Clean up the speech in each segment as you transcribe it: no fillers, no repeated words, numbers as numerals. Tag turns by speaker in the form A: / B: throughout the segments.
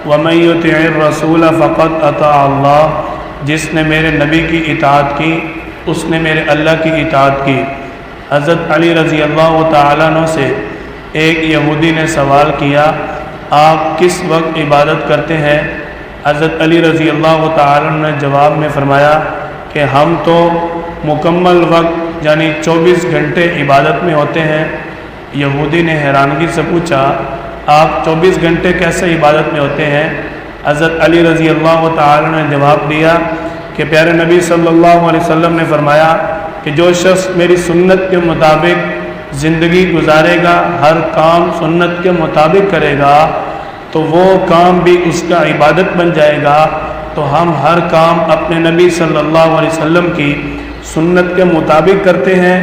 A: وَمَن يُطِعِ الرَّسُولَ فَقَدْ أَطَاعَ اللَّهَ، جس نے میرے نبی کی اطاعت کی اس نے میرے اللہ کی اطاعت کی۔ حضرت علی رضی اللہ تعالیٰ عنہ سے ایک یہودی نے سوال کیا، آپ کس وقت عبادت کرتے ہیں؟ حضرت علی رضی اللہ تعالیٰ عنہ نے جواب میں فرمایا کہ ہم تو مکمل وقت یعنی 24 گھنٹے عبادت میں ہوتے ہیں۔ یہودی نے حیرانگی سے پوچھا، آپ 24 گھنٹے کیسے عبادت میں ہوتے ہیں؟ حضرت علی رضی اللہ تعالیٰ نے جواب دیا کہ پیارے نبی صلی اللہ علیہ وسلم نے فرمایا کہ جو شخص میری سنت کے مطابق زندگی گزارے گا، ہر کام سنت کے مطابق کرے گا تو وہ کام بھی اس کا عبادت بن جائے گا۔ تو ہم ہر کام اپنے نبی صلی اللہ علیہ وسلم کی سنت کے مطابق کرتے ہیں،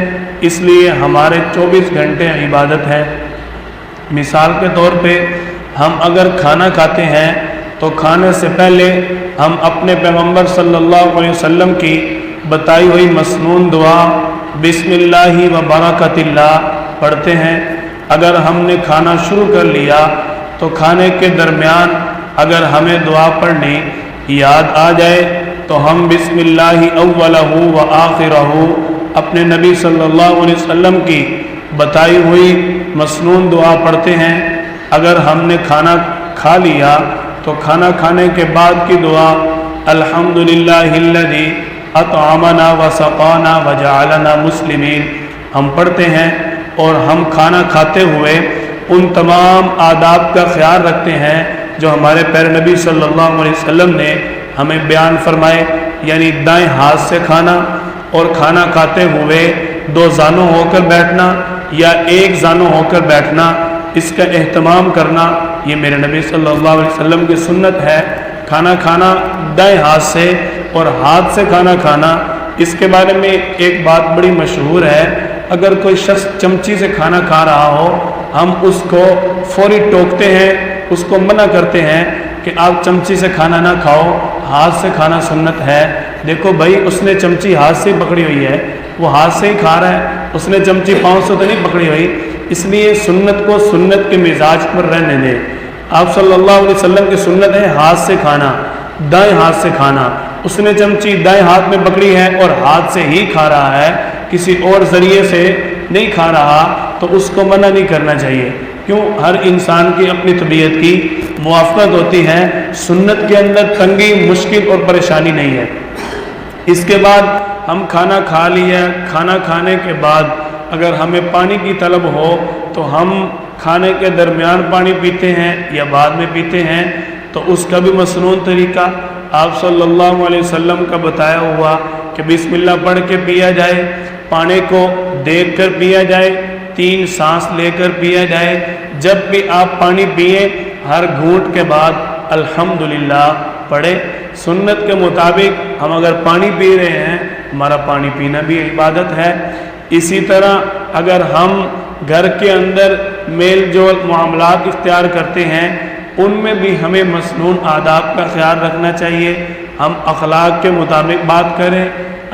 A: اس لیے ہمارے 24 گھنٹے عبادت ہے۔ مثال کے طور پہ ہم اگر کھانا کھاتے ہیں تو کھانے سے پہلے ہم اپنے پیغمبر صلی اللہ علیہ وسلم کی بتائی ہوئی مسنون دعا بسم اللہ و برکت اللہ پڑھتے ہیں۔ اگر ہم نے کھانا شروع کر لیا تو کھانے کے درمیان اگر ہمیں دعا پڑھنی یاد آ جائے تو ہم بسم اللہ اولہ و آخرہ اپنے نبی صلی اللہ علیہ وسلم کی بتائی ہوئی مسنون دعا پڑھتے ہیں۔ اگر ہم نے کھانا کھا لیا تو کھانا کھانے کے بعد کی دعا الحمدللہ الذی اطعمنا وسقانا وجعلنا مسلمین ہم پڑھتے ہیں، اور ہم کھانا کھاتے ہوئے ان تمام آداب کا خیال رکھتے ہیں جو ہمارے پیارے نبی صلی اللہ علیہ وسلم نے ہمیں بیان فرمائے، یعنی دائیں ہاتھ سے کھانا اور کھانا کھاتے ہوئے 2 زانوں ہو کر بیٹھنا یا 1 زانوں ہو کر بیٹھنا، اس کا اہتمام کرنا، یہ میرے نبی صلی اللہ علیہ وسلم کی سنت ہے۔ کھانا کھانا دائیں ہاتھ سے اور ہاتھ سے کھانا کھانا، اس کے بارے میں ایک بات بڑی مشہور ہے، اگر کوئی شخص چمچی سے کھانا کھا رہا ہو ہم اس کو فوری ٹوکتے ہیں، اس کو منع کرتے ہیں کہ آپ چمچی سے کھانا نہ کھاؤ، ہاتھ سے کھانا سنت ہے۔ دیکھو بھائی، اس نے چمچی ہاتھ سے پکڑی ہوئی ہے، وہ ہاتھ سے ہی کھا رہا ہے، اس نے چمچی پاؤں سے تو نہیں پکڑی ہوئی، اس لیے سنت کو سنت کے مزاج پر رہنے دیں۔ آپ صلی اللہ علیہ وسلم کی سنت ہے ہاتھ سے کھانا، دائیں ہاتھ سے کھانا، اس نے چمچی دائیں ہاتھ میں پکڑی ہے اور ہاتھ سے ہی کھا رہا ہے، کسی اور ذریعے سے نہیں کھا رہا، تو اس کو منع نہیں کرنا چاہیے۔ کیوں؟ ہر انسان کی اپنی طبیعت کی موافقت ہوتی ہے، سنت کے اندر تنگی، مشکل اور پریشانی نہیں ہے۔ اس کے بعد ہم کھانا کھا لیا، کھانا کھانے کے بعد اگر ہمیں پانی کی طلب ہو تو ہم کھانے کے درمیان پانی پیتے ہیں یا بعد میں پیتے ہیں، تو اس کا بھی مسنون طریقہ آپ صلی اللہ علیہ وسلم کا بتایا ہوا کہ بسم اللہ پڑھ کے پیا جائے، پانی کو دیکھ کر پیا جائے، 3 سانس لے کر پیا جائے۔ جب بھی آپ پانی پئیں ہر گھونٹ کے بعد الحمدللہ پڑھے۔ سنت کے مطابق ہم اگر پانی پی رہے ہیں ہمارا پانی پینا بھی عبادت ہے۔ اسی طرح اگر ہم گھر کے اندر میل جول معاملات اختیار کرتے ہیں ان میں بھی ہمیں مسنون آداب کا خیال رکھنا چاہیے۔ ہم اخلاق کے مطابق بات کریں،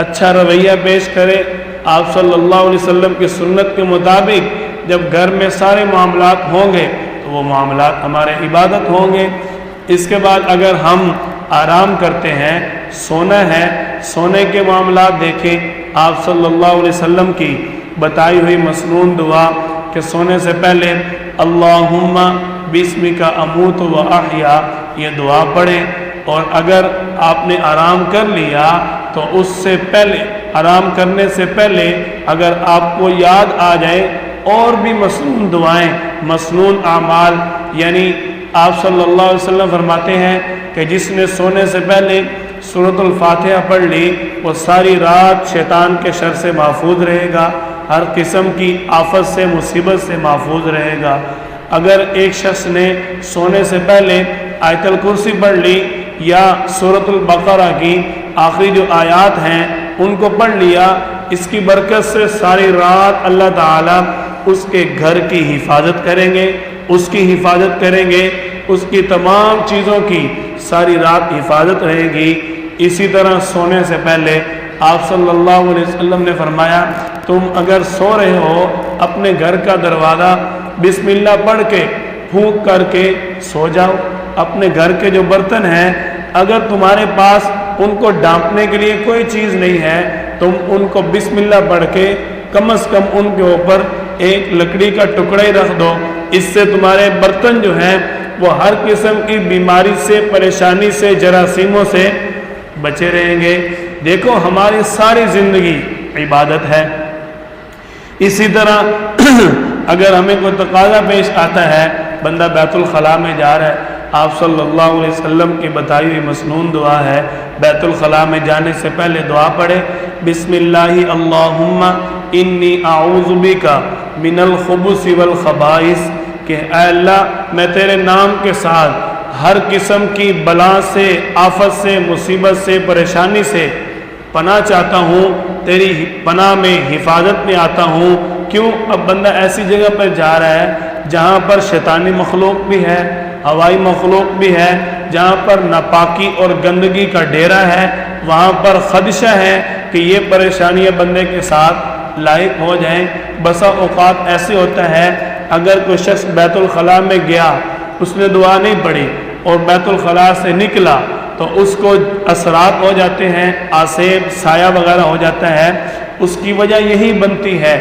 A: اچھا رویہ پیش کریں۔ آپ صلی اللہ علیہ وسلم کی سنت کے مطابق جب گھر میں سارے معاملات ہوں گے تو وہ معاملات ہمارے عبادت ہوں گے۔ اس کے بعد اگر ہم آرام کرتے ہیں، سونا ہے، سونے کے معاملات دیکھیں۔ آپ صلی اللہ علیہ وسلم کی بتائی ہوئی مسنون دعا کہ سونے سے پہلے اللہم بسمک اموت و احیا، یہ دعا پڑھیں۔ اور اگر آپ نے آرام کر لیا تو اس سے پہلے، آرام کرنے سے پہلے اگر آپ کو یاد آ جائے اور بھی مسنون دعائیں، مسنون اعمال، یعنی آپ صلی اللہ علیہ وسلم فرماتے ہیں کہ جس نے سونے سے پہلے سورۃ الفاتحہ پڑھ لی وہ ساری رات شیطان کے شر سے محفوظ رہے گا، ہر قسم کی آفت سے، مصیبت سے محفوظ رہے گا۔ اگر ایک شخص نے سونے سے پہلے آیت الکرسی پڑھ لی یا سورۃ البقرہ کی آخری جو آیات ہیں ان کو پڑھ لیا، اس کی برکت سے ساری رات اللہ تعالیٰ اس کے گھر کی حفاظت کریں گے، اس کی حفاظت کریں گے، اس کی تمام چیزوں کی ساری رات حفاظت رہے گی۔ اسی طرح سونے سے پہلے آپ صلی اللہ علیہ وسلم نے فرمایا تم اگر سو رہے ہو اپنے گھر کا دروازہ بسم اللہ پڑھ کے پھونک کر کے سو جاؤ۔ اپنے گھر کے جو برتن ہیں، اگر تمہارے پاس ان کو ڈھانپنے کے لیے کوئی چیز نہیں ہے، تم ان کو بسم اللہ پڑھ کے کم از کم ان کے اوپر ایک لکڑی کا ٹکڑا ہی رکھ دو، اس سے تمہارے برتن جو ہیں وہ ہر قسم کی بیماری سے، پریشانی سے، جراثیموں سے بچے رہیں گے۔ دیکھو ہماری ساری زندگی عبادت ہے۔ اسی طرح اگر ہمیں کوئی تقاضا پیش آتا ہے، بندہ بیت الخلاء میں جا رہا ہے، آپ صلی اللہ علیہ وسلم کی بتائی ہوئی مسنون دعا ہے، بیت الخلاء میں جانے سے پہلے دعا پڑھے، بسم اللہ اللہم انی اعوذ بک من الخبث والخبائث، کہ اے اللہ میں تیرے نام کے ساتھ ہر قسم کی بلا سے، آفت سے، مصیبت سے، پریشانی سے پناہ چاہتا ہوں، تیری پناہ میں، حفاظت میں آتا ہوں۔ کیوں؟ اب بندہ ایسی جگہ پر جا رہا ہے جہاں پر شیطانی مخلوق بھی ہے، ہوائی مخلوق بھی ہے، جہاں پر ناپاکی اور گندگی کا ڈیرا ہے، وہاں پر خدشہ ہے کہ یہ پریشانیاں بندے کے ساتھ لاحق ہو جائیں۔ بسا اوقات ایسے ہوتا ہے اگر کوئی شخص بیت الخلاء میں گیا، اس نے دعا نہیں پڑھی اور بیت الخلاء سے نکلا تو اس کو اثرات ہو جاتے ہیں، آسیب، سایہ وغیرہ ہو جاتا ہے۔ اس کی وجہ یہی بنتی ہے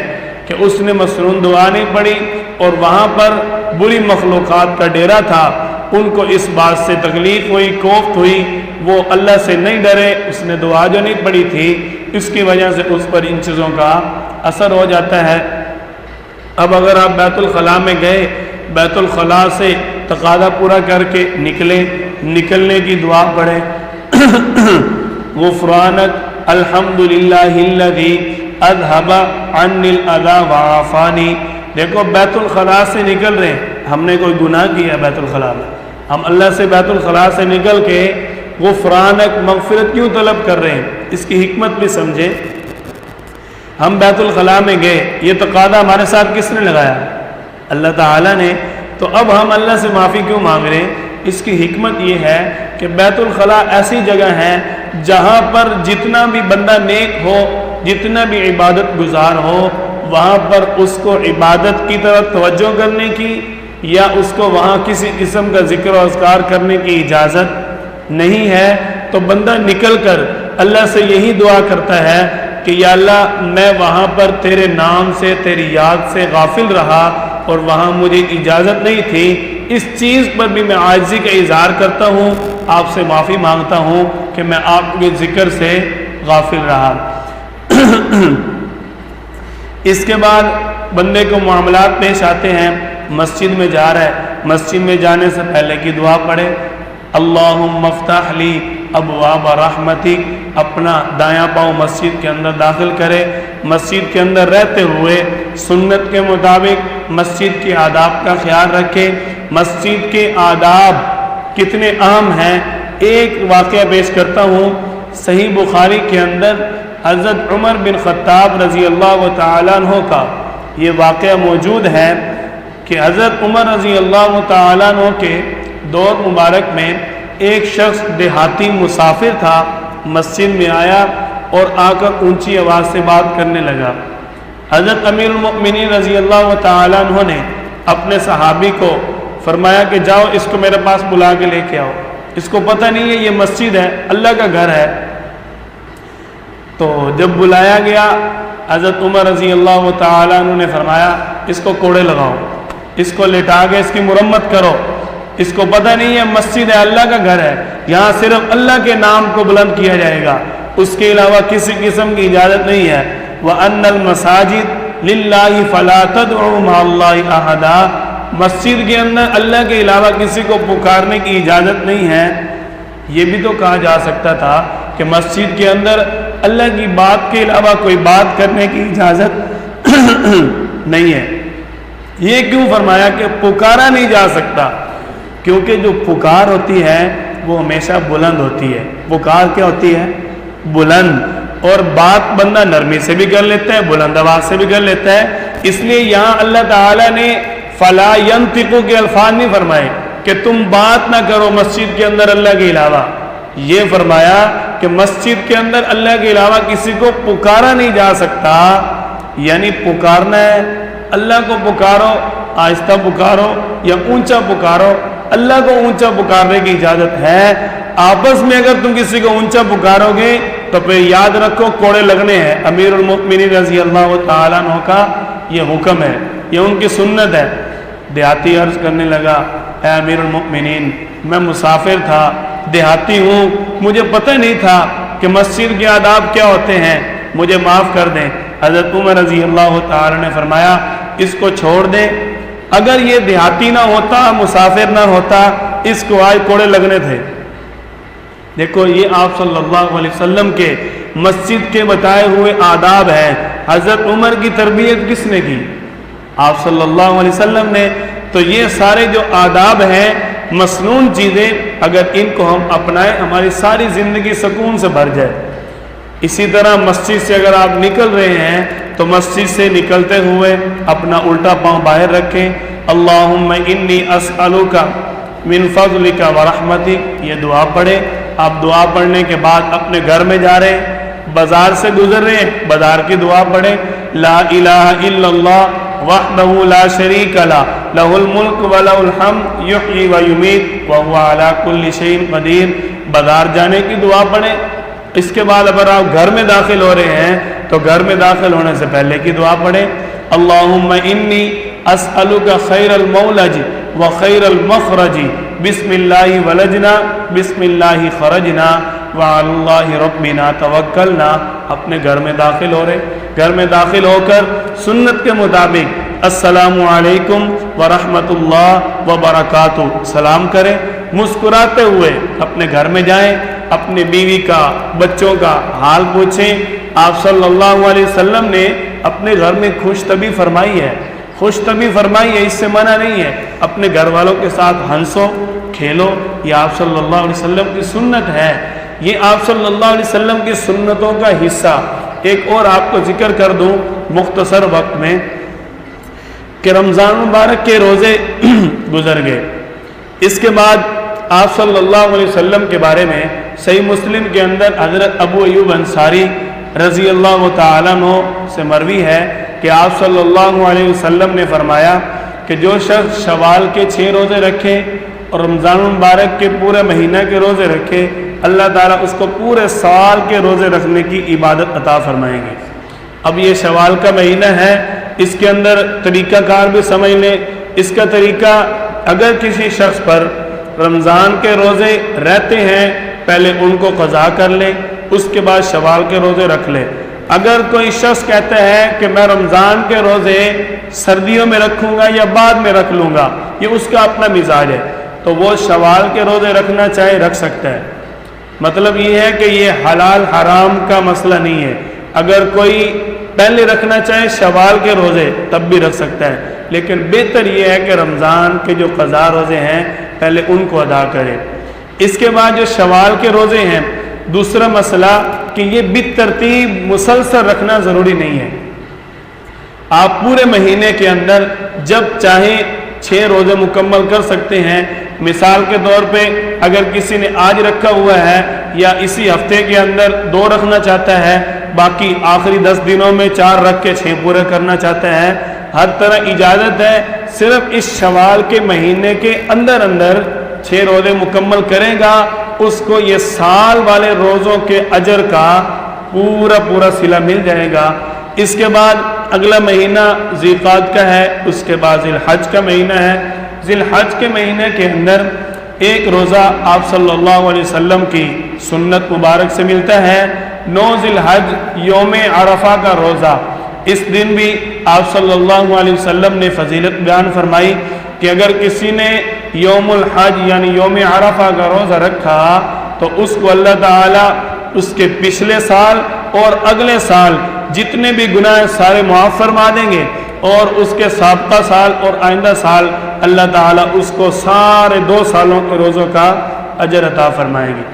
A: کہ اس نے مسنون دعا نہیں پڑھی اور وہاں پر بری مخلوقات کا ڈیرا تھا، ان کو اس بات سے تکلیف ہوئی، کوفت ہوئی، وہ اللہ سے نہیں ڈرے، اس نے دعا جو نہیں پڑھی تھی، اس کی وجہ سے اس پر ان چیزوں کا اثر ہو جاتا ہے۔ اب اگر آپ بیت الخلاء میں گئے، بیت الخلاء سے تقاضا پورا کر کے نکلنے کی دعا پڑھے، غفرانک الحمدللہ الذی اذھب عنی الاذی وعافانی۔ دیکھو بیت الخلاء سے نکل رہے ہیں، ہم نے کوئی گناہ کیا بیت الخلاء میں، ہم اللہ سے بیت الخلاء سے نکل کے غفرانک مغفرت کیوں طلب کر رہے ہیں؟ اس کی حکمت بھی سمجھیں۔ ہم بیت الخلاء میں گئے، یہ تقاضا ہمارے ساتھ کس نے لگایا؟ اللہ تعالیٰ نے۔ تو اب ہم اللہ سے معافی کیوں مانگ رہے ہیں؟ اس کی حکمت یہ ہے کہ بیت الخلاء ایسی جگہ ہے جہاں پر جتنا بھی بندہ نیک ہو، جتنا بھی عبادت گزار ہو، وہاں پر اس کو عبادت کی طرف توجہ کرنے کی یا اس کو وہاں کسی قسم کا ذکر و اذکار کرنے کی اجازت نہیں ہے۔ تو بندہ نکل کر اللہ سے یہی دعا کرتا ہے کہ یا اللہ میں وہاں پر تیرے نام سے، تیری یاد سے غافل رہا اور وہاں مجھے اجازت نہیں تھی، اس چیز پر بھی میں عاجزی کا اظہار کرتا ہوں، آپ سے معافی مانگتا ہوں کہ میں آپ کے ذکر سے غافل رہا۔ اس کے بعد بندے کو معاملات پیش آتے ہیں، مسجد میں جا رہا ہے، مسجد میں جانے سے پہلے کی دعا پڑھے، اللہم افتح لی ابواب رحمتک، اپنا دایاں پاؤں مسجد کے اندر داخل کرے، مسجد کے اندر رہتے ہوئے سنت کے مطابق مسجد کے آداب کا خیال رکھے۔ مسجد کے آداب کتنے اہم ہیں، ایک واقعہ پیش کرتا ہوں۔ صحیح بخاری کے اندر حضرت عمر بن خطاب رضی اللہ تعالیٰ عنہ کا یہ واقعہ موجود ہے کہ حضرت عمر رضی اللہ تعالیٰ عنہ کے دور مبارک میں ایک شخص دیہاتی مسافر تھا، مسجد میں آیا اور آ کر اونچی آواز سے بات کرنے لگا۔ حضرت امیر المؤمنین رضی اللہ تعالیٰ عنہ نے اپنے صحابی کو فرمایا کہ جاؤ اس کو میرے پاس بلا کے لے کے آؤ، اس کو پتہ نہیں ہے یہ مسجد ہے، اللہ کا گھر ہے۔ تو جب بلایا گیا حضرت عمر رضی اللہ تعالیٰ عنہ نے فرمایا اس کو کوڑے لگاؤ، اس کو لٹا کے اس کی مرمت کرو، اس کو پتہ نہیں ہے مسجد ہے، اللہ کا گھر ہے، یہاں صرف اللہ کے نام کو بلند کیا جائے گا، اس کے علاوہ کسی قسم کی اجازت نہیں ہے۔ وَأَنَّ الْمَسَاجِدَ لِلَّهِ فَلَا تَدْعُوا مَعَ اللَّهِ أَحَدًا، مسجد کے اندر اللہ کے علاوہ کسی کو پکارنے کی اجازت نہیں ہے۔ یہ بھی تو کہا جا سکتا تھا کہ مسجد کے اندر اللہ کی بات کے علاوہ کوئی بات کرنے کی اجازت نہیں ہے۔ یہ کیوں فرمایا کہ پکارا نہیں جا سکتا؟ کیونکہ جو پکار ہوتی ہے وہ ہمیشہ بلند ہوتی ہے۔ پکار کیا ہوتی ہے؟ بلند، اور بات بندہ نرمی سے بھی کر لیتا ہے، بلند آواز سے بھی کر لیتا ہے۔ اس لیے یہاں اللہ تعالیٰ نے فَلَا يَنْطِقُ کے الفاظ نہیں فرمائے کہ تم بات نہ کرو مسجد کے اندر اللہ کے علاوہ، یہ فرمایا کہ مسجد کے اندر اللہ کے علاوہ کسی کو پکارا نہیں جا سکتا۔ یعنی پکارنا ہے، اللہ کو پکارو، آہستہ پکارو یا اونچا پکارو، اللہ کو اونچا پکارنے کی اجازت ہے۔ آپس میں اگر تم کسی کو اونچا پکارو گے تو پھر یاد رکھو کوڑے لگنے ہیں۔ امیر المؤمنین رضی اللہ تعالیٰ عنہ کا یہ حکم ہے، یہ ان کی سنت ہے۔ دیہاتی عرض کرنے لگا، اے امیر المؤمنین، میں مسافر تھا، دیہاتی ہوں، مجھے پتہ نہیں تھا کہ مسجد کے آداب کیا ہوتے ہیں، مجھے معاف کر دیں۔ حضرت عمر رضی اللہ تعالیٰ نے فرمایا اس کو چھوڑ دیں، اگر یہ دیہاتی نہ ہوتا، مسافر نہ ہوتا، اس کو آج کوڑے لگنے تھے۔ دیکھو یہ آپ صلی اللہ علیہ وسلم کے مسجد کے بتائے ہوئے آداب ہیں۔ حضرت عمر کی تربیت کس نے کی؟ آپ صلی اللہ علیہ وسلم نے۔ تو یہ سارے جو آداب ہیں، مسنون چیزیں، اگر ان کو ہم اپنائیں ہماری ساری زندگی سکون سے بھر جائے۔ اسی طرح مسجد سے اگر آپ نکل رہے ہیں تو مسجد سے نکلتے ہوئے اپنا الٹا پاؤں باہر رکھیں۔ اللہم انی اسألک من فضلک ورحمتک، یہ دعا پڑھیں۔ آپ دعا پڑھنے کے بعد اپنے گھر میں جا رہے ہیں، بازار سے گزر رہے ہیں، بازار کی دعا پڑھیں۔ لا الہ الا اللہ وحدہ لا شریک لہ لہ الملک ولہ الحمد یحیی ویمیت وہو علی کل شیء قدیر، بازار جانے کی دعا پڑھیں۔ اس کے بعد اگر آپ گھر میں داخل ہو رہے ہیں تو گھر میں داخل ہونے سے پہلے کی دعا پڑھیں۔ اللہم انی اسألک خیر المولج و خیر المخرج، بسم اللہ ولجنا بسم اللہ خرجنا وعلی اللہ ربنا توکلنا۔ اپنے گھر میں داخل ہو رہے، گھر میں داخل ہو کر سنت کے مطابق السلام علیکم ورحمۃ اللہ وبرکاتہ سلام کریں، مسکراتے ہوئے اپنے گھر میں جائیں، اپنی بیوی کا، بچوں کا حال پوچھیں۔ آپ صلی اللہ علیہ وسلم نے اپنے گھر میں خوش طبی فرمائی ہے، خوش طبی فرمائی ہے، اس سے منع نہیں ہے۔ اپنے گھر والوں کے ساتھ ہنسو، کھیلو، یہ آپ صلی اللہ علیہ وسلم کی سنت ہے۔ یہ آپ صلی اللہ علیہ وسلم کی سنتوں کا حصہ۔ ایک اور آپ کو ذکر کر دوں مختصر وقت میں کہ رمضان مبارک کے روزے گزر گئے، اس کے بعد آپ صلی اللہ علیہ وسلم کے بارے میں صحیح مسلم کے اندر حضرت ابو ایوب انصاری رضی اللہ تعالیٰ عنہ سے مروی ہے کہ آپ صلی اللہ علیہ وسلم نے فرمایا کہ جو شخص شوال کے 6 روزے رکھے اور رمضان مبارک کے پورے مہینہ کے روزے رکھے، اللہ تعالیٰ اس کو پورے سال کے روزے رکھنے کی عبادت عطا فرمائیں گے۔ اب یہ شوال کا مہینہ ہے، اس کے اندر طریقہ کار بھی سمجھ لیں۔ اس کا طریقہ، اگر کسی شخص پر رمضان کے روزے رہتے ہیں پہلے ان کو قضا کر لے، اس کے بعد شوال کے روزے رکھ لے۔ اگر کوئی شخص کہتا ہے کہ میں رمضان کے روزے سردیوں میں رکھوں گا یا بعد میں رکھ لوں گا، یہ اس کا اپنا مزاج ہے، تو وہ شوال کے روزے رکھنا چاہے رکھ سکتا ہے۔ مطلب یہ ہے کہ یہ حلال حرام کا مسئلہ نہیں ہے۔ اگر کوئی پہلے رکھنا چاہے شوال کے روزے تب بھی رکھ سکتا ہے، لیکن بہتر یہ ہے کہ رمضان کے جو قضا روزے ہیں پہلے ان کو ادا کرے۔ اس کے بعد جو شوال کے روزے ہیں، دوسرا مسئلہ کہ یہ بالترتیب مسلسل رکھنا ضروری نہیں ہے۔ آپ پورے مہینے کے اندر جب چاہیں 6 روزے مکمل کر سکتے ہیں۔ مثال کے طور پہ اگر کسی نے آج رکھا ہوا ہے یا اسی ہفتے کے اندر 2 رکھنا چاہتا ہے، باقی آخری 10 دنوں میں 4 رکھ کے 6 پورے کرنا چاہتا ہے، ہر طرح اجازت ہے۔ صرف اس شوال کے مہینے کے اندر 6 روزے مکمل کرے گا، اس کو یہ سال والے روزوں کے اجر کا پورا صلہ مل جائے گا۔ اس کے بعد اگلا مہینہ ذی القعدہ کا ہے، اس کے بعد ذی الحج کا مہینہ ہے۔ ذی الحج کے مہینے کے اندر ایک روزہ آپ صلی اللہ علیہ وسلم کی سنت مبارک سے ملتا ہے، 9 ذی الحج یوم عرفہ کا روزہ۔ اس دن بھی آپ صلی اللہ علیہ وسلم نے فضیلت بیان فرمائی کہ اگر کسی نے یوم الحج یعنی یوم عرفہ کا روزہ رکھا تو اس کو اللہ تعالیٰ اس کے پچھلے سال اور اگلے سال جتنے بھی گناہ سارے معاف فرما دیں گے، اور اس کے سابقہ سال اور آئندہ سال اللہ تعالیٰ اس کو سارے 2 سالوں کے روزوں کا اجر عطا فرمائے گی۔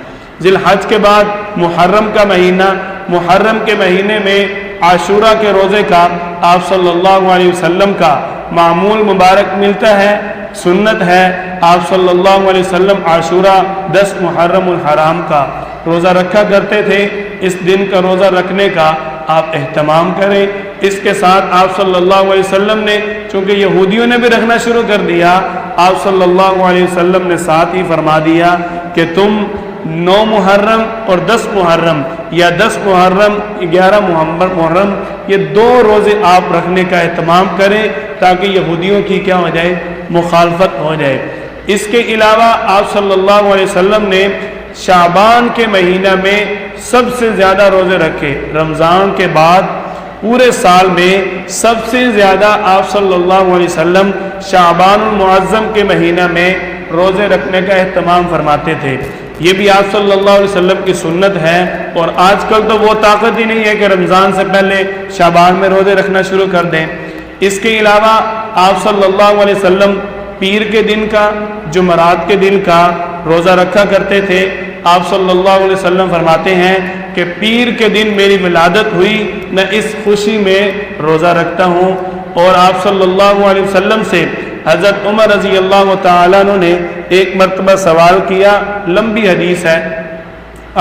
A: ذی الحج کے بعد محرم کا مہینہ، محرم کے مہینے میں عاشورہ کے روزے کا آپ صلی اللہ علیہ وسلم کا معمول مبارک ملتا ہے، سنت ہے۔ آپ صلی اللہ علیہ وسلم عاشورہ 10 محرم الحرام کا روزہ رکھا کرتے تھے۔ اس دن کا روزہ رکھنے کا آپ اہتمام کریں، اس کے ساتھ آپ صلی اللہ علیہ وسلم نے، چونکہ یہودیوں نے بھی رکھنا شروع کر دیا، آپ صلی اللہ علیہ وسلم نے ساتھ ہی فرما دیا کہ تم 9 محرم اور 10 محرم یا 10 محرم 11 محرم یہ 2 روزے آپ رکھنے کا اہتمام کریں تاکہ یہودیوں کی کیا ہو جائے، مخالفت ہو جائے۔ اس کے علاوہ آپ صلی اللہ علیہ وسلم نے شعبان کے مہینہ میں سب سے زیادہ روزے رکھے، رمضان کے بعد پورے سال میں سب سے زیادہ آپ صلی اللہ علیہ وسلم شعبان المعظم کے مہینہ میں روزے رکھنے کا اہتمام فرماتے تھے۔ یہ بھی آپ صلی اللہ علیہ وسلم کی سنت ہے، اور آج کل تو وہ طاقت ہی نہیں ہے کہ رمضان سے پہلے شعبان میں روزے رکھنا شروع کر دیں۔ اس کے علاوہ آپ صلی اللہ علیہ وسلم پیر کے دن کا، جمعرات کے دن کا روزہ رکھا کرتے تھے۔ آپ صلی اللہ علیہ وسلم فرماتے ہیں کہ پیر کے دن میری ولادت ہوئی، میں اس خوشی میں روزہ رکھتا ہوں۔ اور آپ صلی اللہ علیہ وسلم سے حضرت عمر رضی اللہ تعالیٰ عنہ نے ایک مرتبہ سوال کیا، لمبی حدیث ہے،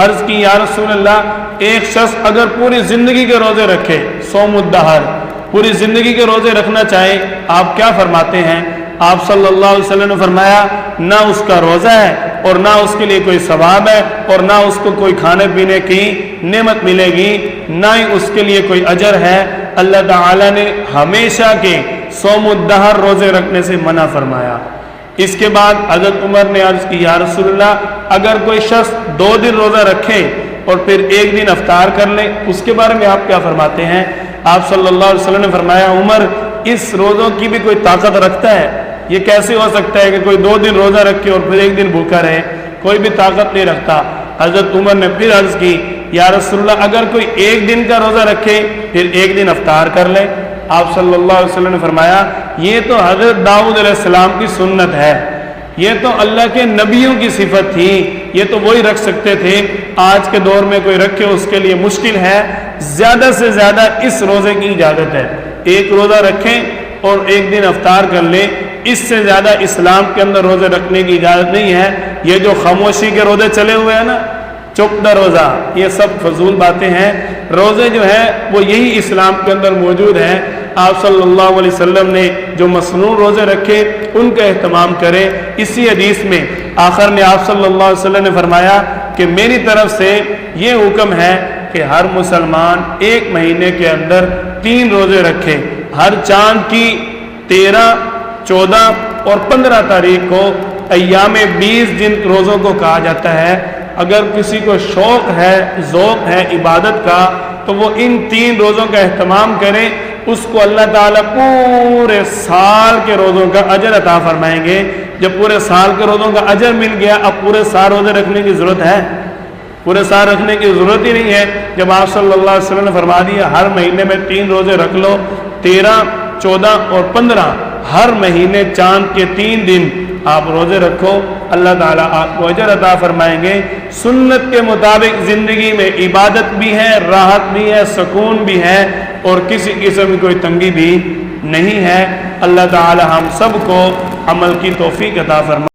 A: عرض کی یا رسول اللہ، ایک شخص اگر پوری زندگی کے روزے رکھے، صوم الدہر، پوری زندگی کے روزے رکھنا چاہے، آپ کیا فرماتے ہیں؟ آپ صلی اللہ علیہ وسلم نے فرمایا، نہ اس کا روزہ ہے اور نہ اس کے لیے کوئی ثواب ہے اور نہ اس کو کوئی کھانے پینے کی نعمت ملے گی، نہ ہی اس کے لیے کوئی اجر ہے۔ اللہ تعالیٰ نے ہمیشہ کے صوم الدہر روزے رکھنے سے منع فرمایا۔ اس کے بعد حضرت عمر نے عرض کی یا رسول اللہ، اگر کوئی شخص 2 دن روزہ رکھے اور پھر 1 دن افطار کر لے، اس کے بارے میں آپ کیا فرماتے ہیں؟ آپ صلی اللہ علیہ وسلم نے فرمایا، عمر اس روزوں کی بھی کوئی طاقت رکھتا ہے؟ یہ کیسے ہو سکتا ہے کہ کوئی 2 دن روزہ رکھے اور پھر 1 دن بھوکا رہے؟ کوئی بھی طاقت نہیں رکھتا۔ حضرت عمر نے پھر عرض کی یا رسول اللہ، اگر کوئی 1 دن کا روزہ رکھے پھر 1 دن افطار کر لے؟ آپ صلی اللہ علیہ وسلم نے فرمایا، یہ تو حضرت داؤد علیہ السلام کی سنت ہے، یہ تو اللہ کے نبیوں کی صفت تھی، یہ تو وہی رکھ سکتے تھے۔ آج کے دور میں کوئی رکھے اس کے لیے مشکل ہے۔ زیادہ سے زیادہ اس روزے کی اجازت ہے، 1 روزہ رکھیں اور 1 دن افطار کر لیں، اس سے زیادہ اسلام کے اندر روزے رکھنے کی اجازت نہیں ہے۔ یہ جو خاموشی کے روزے چلے ہوئے ہیں نا، چپ دا روزہ، یہ سب فضول باتیں ہیں۔ روزے جو ہیں وہ یہی اسلام کے اندر موجود ہیں۔ آپ صلی اللہ علیہ وسلم نے جو مصنون روزے رکھے ان کا اہتمام کریں۔ اسی حدیث میں آخر میں آپ صلی اللہ علیہ وسلم نے فرمایا کہ میری طرف سے یہ حکم ہے کہ ہر مسلمان 1 مہینے کے اندر 3 روزے رکھے۔ ہر چاند کی 13، 14 اور 15 تاریخ کو ایام 20 جن روزوں کو کہا جاتا ہے۔ اگر کسی کو شوق ہے، ذوق ہے عبادت کا، تو وہ ان 3 روزوں کا اہتمام کرے، اس کو اللہ تعالیٰ پورے سال کے روزوں کا اجر عطا فرمائیں گے۔ جب پورے سال کے روزوں کا اجر مل گیا، اب پورے سال روزے رکھنے کی ضرورت ہے؟ پورے سال رکھنے کی ضرورت ہی نہیں ہے۔ جب آپ صلی اللہ علیہ وسلم نے فرما دیا ہر مہینے میں 3 روزے رکھ لو، 13، 14 اور 15، ہر مہینے چاند کے 3 دن آپ روزے رکھو، اللہ تعالیٰ آپ کو اجر عطا فرمائیں گے۔ سنت کے مطابق زندگی میں عبادت بھی ہے، راحت بھی ہے، سکون بھی ہے، اور کسی قسم کی کوئی تنگی بھی نہیں ہے۔ اللہ تعالیٰ ہم سب کو عمل کی توفیق عطا فرمائے۔